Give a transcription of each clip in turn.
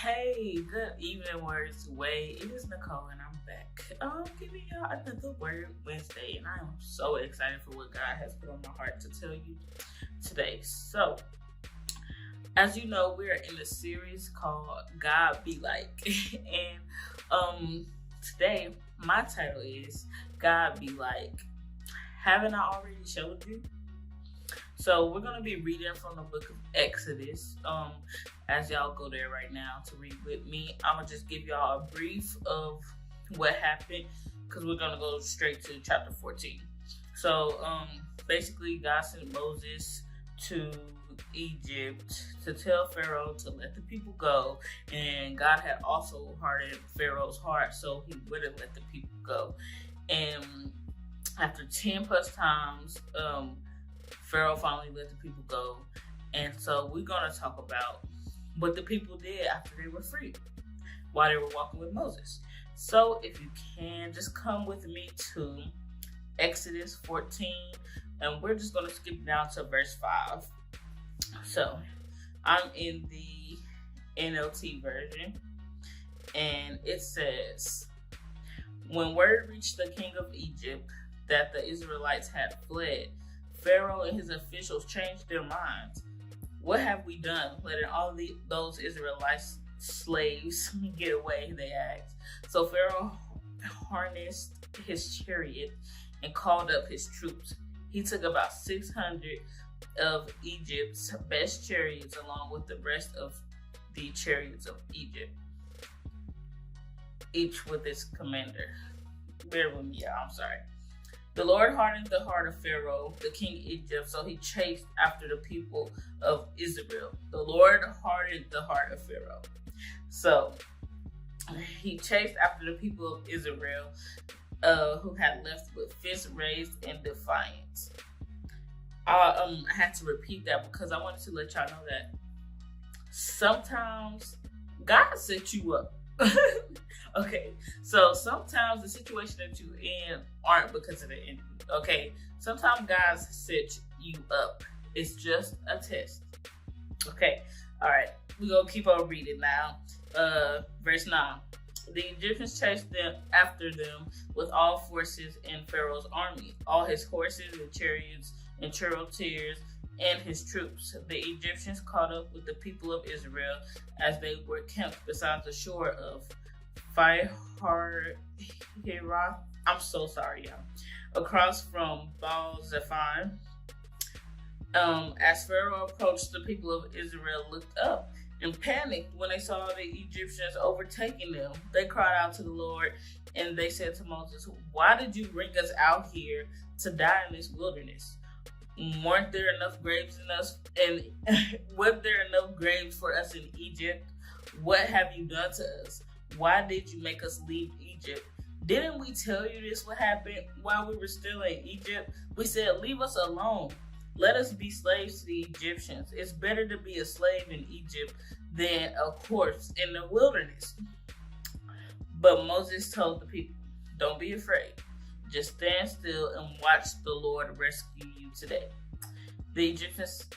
Hey, good evening, Words Way. It is Nicole, and I'm back. Giving y'all another Word Wednesday, and I am so excited for what God has put on my heart to tell you today. So, as you know, we're in a series called God Be Like, and today my title is God Be Like. Haven't I already showed you? So we're going to be reading from the book of Exodus. As y'all go there right now to read with me, I'm going to just give y'all a brief of what happened because we're going to go straight to chapter 14. So basically God sent Moses to Egypt to tell Pharaoh to let the people go, and God had also hardened Pharaoh's heart so he wouldn't let the people go. And after 10 plus times, Pharaoh finally let the people go. And so we're going to talk about what the people did after they were free while they were walking with Moses. So if you can, just come with me to Exodus 14, and we're just going to skip down to verse 5. So I'm in the NLT version, and it says, when word reached the king of Egypt that the Israelites had fled, Pharaoh and his officials changed their minds. What have we done, letting all those Israelite slaves get away, they asked. So Pharaoh harnessed his chariot and called up his troops. He took about 600 of Egypt's best chariots along with the rest of the chariots of Egypt, each with its commander. Bear with me, y'all, I'm sorry. The Lord hardened the heart of Pharaoh, the king of Egypt, so he chased after the people of Israel. The Lord hardened the heart of Pharaoh. So he chased after the people of Israel who had left with fists raised in defiance. I had to repeat that because I wanted to let y'all know that sometimes God set you up. Okay, so sometimes the situation that you're in aren't because of the enemy. Okay, sometimes God sets you up. It's just a test. Okay, all right, we're gonna keep on reading now. Verse 9. The Egyptians chased them after them with all forces in Pharaoh's army, all his horses and chariots and charioteers and his troops. The Egyptians caught up with the people of Israel as they were camped beside the shore of Fi-Hahiroth. I'm so sorry, y'all. Across from Baal-Zephon. As Pharaoh approached, the people of Israel looked up and panicked when they saw the Egyptians overtaking them. They cried out to the Lord, and they said to Moses, "Why did you bring us out here to die in this wilderness? Weren't there enough graves in us? And weren't there enough graves for us in Egypt? What have you done to us? Why did you make us leave Egypt? Didn't we tell you this would happen while we were still in Egypt? We said, leave us alone. Let us be slaves to the Egyptians. It's better to be a slave in Egypt than a corpse in the wilderness." But Moses told the people, "Don't be afraid. Just stand still and watch the Lord rescue you today. The Egyptians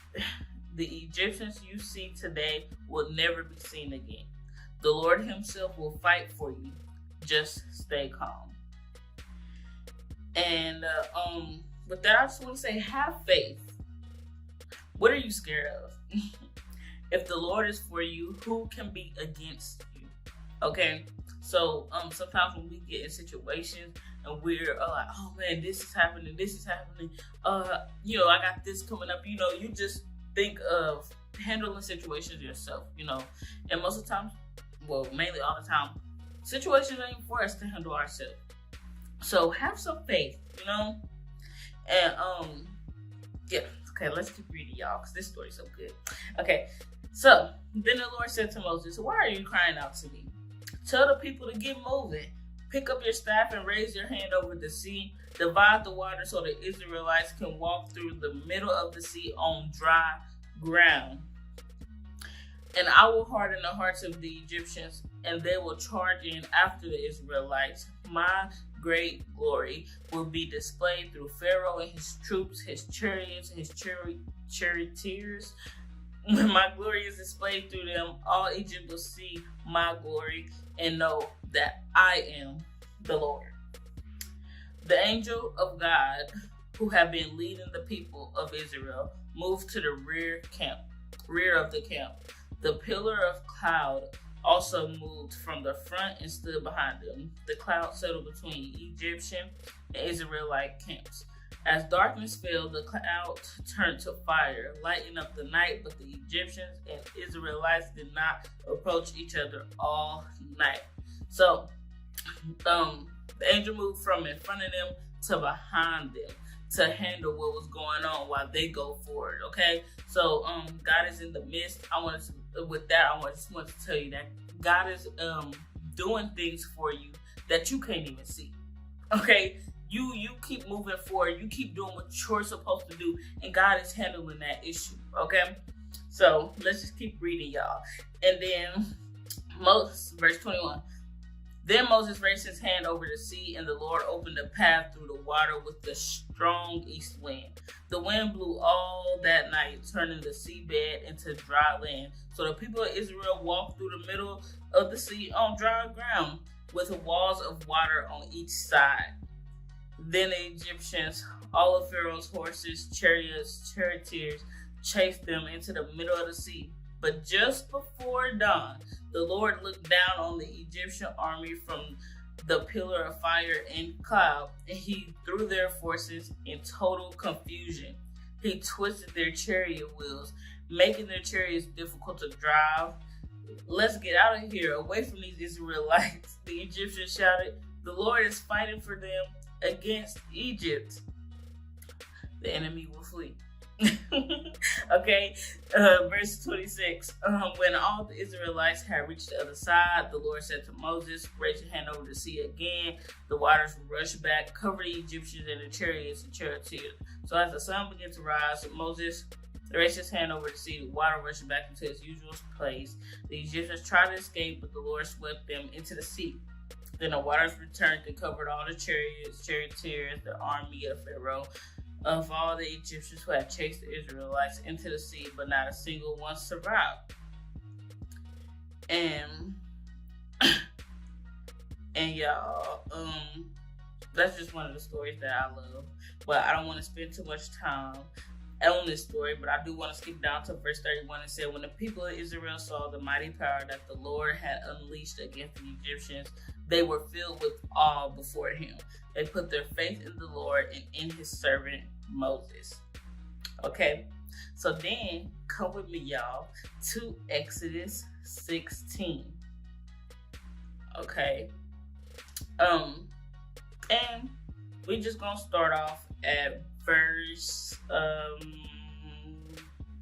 you see today will never be seen again. The Lord himself will fight for you. Just stay calm." And with that, I just want to say, have faith. What are you scared of? If the Lord is for you, who can be against you? Okay, so sometimes when we get in situations and we're like, oh man, this is happening, I got this coming up, you just think of handling situations yourself, and most of the time, well, mainly all the time, situations ain't for us to handle ourselves. So have some faith, and yeah. Okay, let's keep reading, y'all, because this story's so good. Okay, so then the Lord said to Moses, "Why are you crying out to me? Tell the people to get moving. Pick up your staff and raise your hand over the sea. Divide the water so the Israelites can walk through the middle of the sea on dry ground. And I will harden the hearts of the Egyptians, and they will charge in after the Israelites. My great glory will be displayed through Pharaoh and his troops, his chariots, and his charioteers. When my glory is displayed through them, all Egypt will see my glory and know that I am the Lord. The angel of God, who had been leading the people of Israel, moved to the rear of the camp. The pillar of cloud also moved from the front and stood behind them. The cloud settled between Egyptian and Israelite camps. As darkness fell, the cloud turned to fire, lighting up the night, but the Egyptians and Israelites did not approach each other all night. So, the angel moved from in front of them to behind them to handle what was going on while they go forward, okay? So, God is in the midst. I just want to tell you that God is doing things for you that you can't even see, okay? You keep moving forward. You keep doing what you're supposed to do, and God is handling that issue, okay? So, let's just keep reading, y'all. And then, verse 21. Then Moses raised his hand over the sea, and the Lord opened a path through the water with the strong east wind. The wind blew all that night, turning the seabed into dry land. So the people of Israel walked through the middle of the sea on dry ground, with walls of water on each side. Then the Egyptians, all of Pharaoh's horses, charioteers, chased them into the middle of the sea. But just before dawn, the Lord looked down on the Egyptian army from the pillar of fire and cloud, and he threw their forces in total confusion. He twisted their chariot wheels, making their chariots difficult to drive. Let's get out of here, away from these Israelites, the Egyptians shouted. The Lord is fighting for them against Egypt. The enemy will flee. Okay, verse 26. When all the Israelites had reached the other side, the Lord said to Moses, raise your hand over the sea again. The waters will rush back, cover the Egyptians and the chariots and charioteers. So as the sun began to rise, Moses raised his hand over the sea. The water rushed back into its usual place. The Egyptians tried to escape, but the Lord swept them into the sea. Then the waters returned and covered all the chariots, charioteers, the army of Pharaoh, of all the Egyptians who had chased the Israelites into the sea, but not a single one survived. And y'all, that's just one of the stories that I love. But I don't want to spend too much time on this story, but I do want to skip down to verse 31 and say, when the people of Israel saw the mighty power that the Lord had unleashed against the Egyptians, they were filled with awe before him. They put their faith in the Lord and in his servant Moses. Okay, so then come with me, y'all, to Exodus 16. Okay, and we just gonna start off at verse.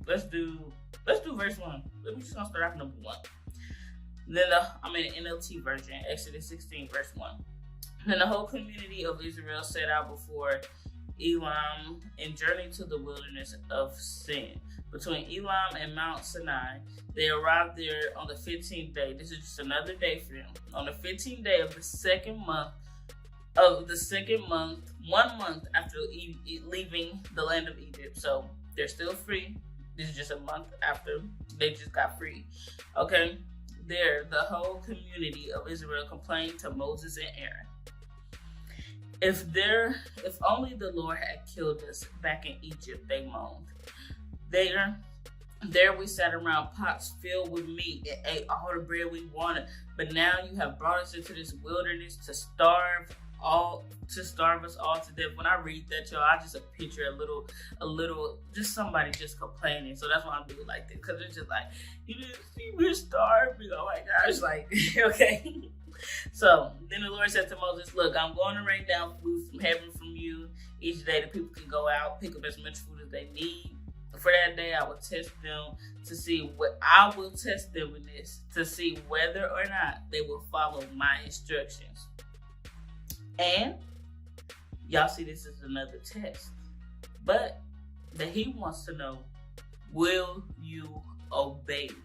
Let's do verse 1. We're just gonna start off number 1. Then I'm in the NLT version, Exodus 16, verse 1. Then the whole community of Israel set out before Elam and journeyed to the wilderness of Sin. Between Elam and Mount Sinai, they arrived there on the 15th day. This is just another day for them. On the 15th day of the second month, 1 month after leaving the land of Egypt. So they're still free. This is just a month after they just got free. Okay? There, the whole community of Israel complained to Moses and Aaron. If only the Lord had killed us back in Egypt, they moaned. There we sat around pots filled with meat and ate all the bread we wanted. But now you have brought us into this wilderness to starve us all to death. When I read that, y'all, I just picture a little, just somebody just complaining. So that's why I'm doing like this, because it's just like, you didn't see me starving. Oh my gosh, like, okay. So then the Lord said to Moses, look, I'm going to rain down food from heaven from you. Each day the people can go out, pick up as much food as they need. For that day, I will test them in this to see whether or not they will follow my instructions. And y'all see, this is another test, but that he wants to know, will you obey me?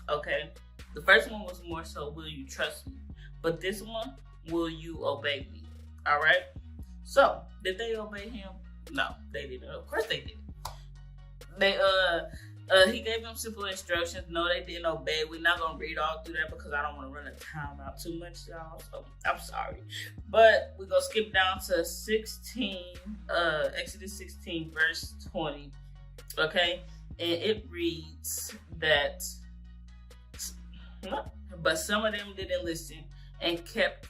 Okay. The first one was more so, will you trust me? But this one, will you obey me? All right. So did they obey him? No, they didn't. Of course they didn't. They He gave them simple instructions. No, they didn't obey. We're not going to read all through that because I don't want to run the time out too much, y'all. So I'm sorry. But we're going to skip down to Exodus 16, verse 20. Okay? And it reads that, but some of them didn't listen and kept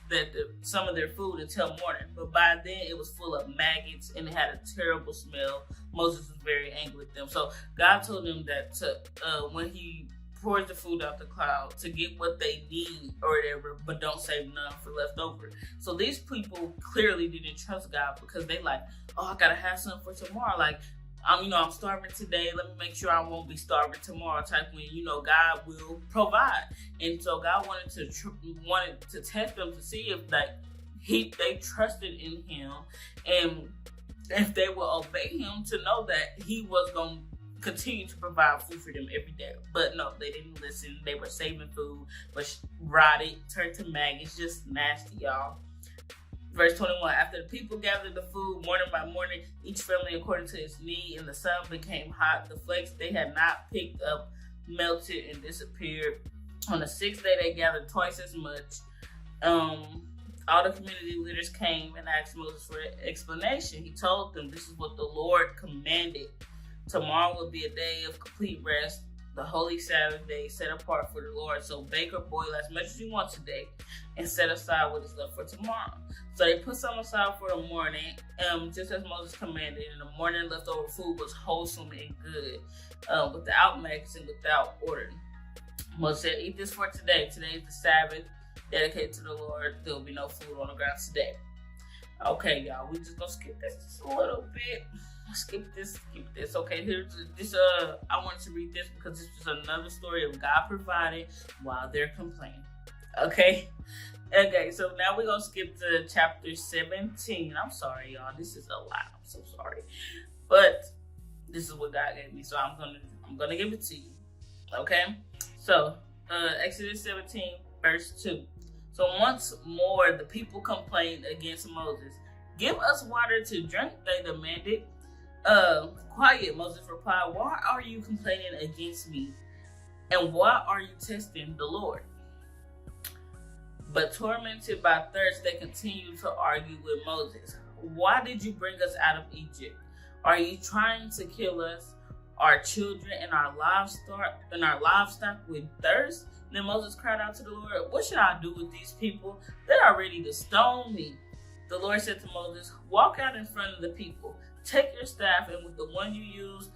some of their food until morning. But by then it was full of maggots and it had a terrible smell. Moses was very angry with them. So God told them that when he pours the food out the cloud, to get what they need or whatever, but don't save none for leftover. So these people clearly didn't trust God because they like, oh, I gotta have something for tomorrow. Like, I'm starving today. Let me make sure I won't be starving tomorrow. Type when God will provide, and so God wanted to test them to see if they trusted in Him, and if they will obey Him, to know that He was going to continue to provide food for them every day. But no, they didn't listen. They were saving food, but rotted, turned to maggots, just nasty, y'all. Verse 21, after the people gathered the food morning by morning, each family according to its need, and the sun became hot, the flakes they had not picked up melted and disappeared. On the sixth day, they gathered twice as much. All the community leaders came and asked Moses for an explanation. He told them, this is what the Lord commanded. Tomorrow will be a day of complete rest, the holy Sabbath day set apart for the Lord. So bake or boil as much as you want today and set aside what is left for tomorrow. So they put some aside for the morning, just as Moses commanded. And the morning leftover food was wholesome and good, without maggots and without order. Moses said, eat this for today. Today is the Sabbath dedicated to the Lord. There will be no food on the ground today. Okay, y'all, we just gonna skip this just a little bit. Skip this. Okay, here's this. I wanted to read this because this is another story of God providing while they're complaining. Okay, so now we're gonna skip to chapter 17. I'm sorry, y'all. This is a lot. I'm so sorry, but this is what God gave me, so I'm gonna give it to you. Okay, so Exodus 17, verse 2. So once more, the people complained against Moses. Give us water to drink, they demanded. Quiet, Moses replied. Why are you complaining against me? And why are you testing the Lord? But tormented by thirst, they continued to argue with Moses. Why did you bring us out of Egypt? Are you trying to kill us, our children, and our livestock with thirst? Then Moses cried out to the Lord, what should I do with these people? They are ready to stone me. The Lord said to Moses, walk out in front of the people. Take your staff, and with the one you use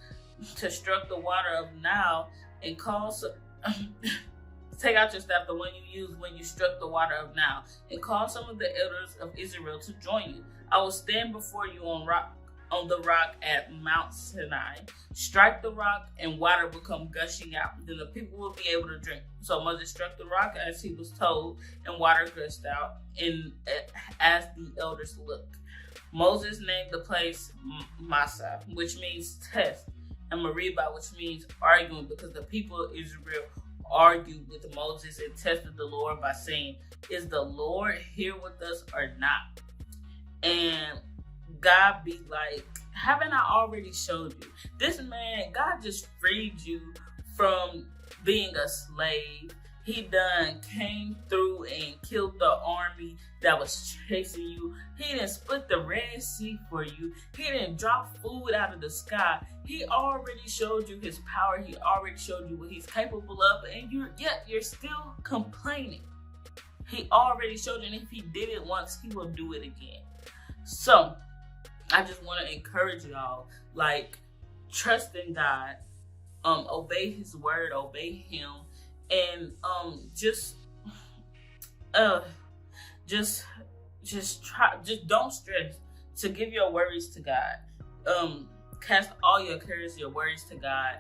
to struck the water of Nile, and take out your staff, the one you used when you struck the water of Nile, and call some of the elders of Israel to join you. I will stand before you on the rock at Mount Sinai. Strike the rock, and water will come gushing out. Then the people will be able to drink. So Moses struck the rock as he was told, and water gushed out, and as the elders looked. Moses named the place Massah, which means test, and Meribah, which means arguing, because the people of Israel argued with Moses and tested the Lord by saying, is the Lord here with us or not? And God be like, haven't I already showed you? This man, God just freed you from being a slave. He done came through and killed the army that was chasing you. He didn't split the Red Sea for you. He didn't drop food out of the sky. He already showed you his power. He already showed you what he's capable of, and you're still complaining. He already showed you, and if he did it once, he will do it again. So I just want to encourage y'all, trust in God, obey his word, obey him. And just don't stress, to give your worries to God. Cast all your cares, your worries to God,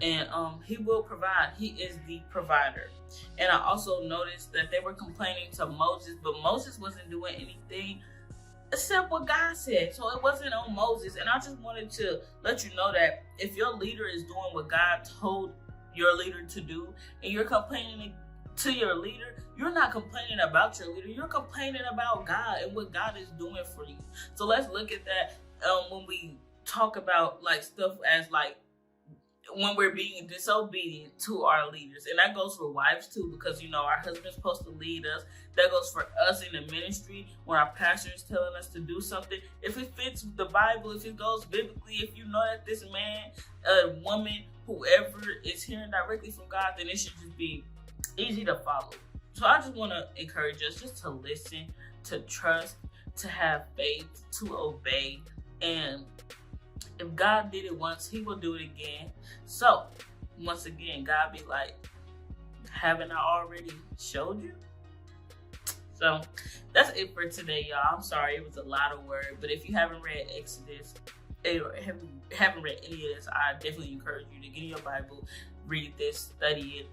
and he will provide. He is the provider. And I also noticed that they were complaining to Moses, but Moses wasn't doing anything except what God said. So it wasn't on Moses. And I just wanted to let you know that if your leader is doing what God told your leader to do, and you're complaining to your leader, you're not complaining about your leader, you're complaining about God and what God is doing for you. So let's look at that when we talk about stuff as when we're being disobedient to our leaders. And that goes for wives too, because our husband's supposed to lead us. That goes for us in the ministry when our pastor is telling us to do something. If it fits the Bible, if it goes biblically, if you know that this man, woman, whoever is hearing directly from God, then it should just be easy to follow. So I just want to encourage us just to listen, to trust, to have faith, to obey. And if God did it once, he will do it again. So, once again, God be like, haven't I already showed you? So, that's it for today, y'all. I'm sorry, it was a lot of words. But if you haven't read Exodus, or haven't read any of this, I definitely encourage you to get in your Bible, read this, study it,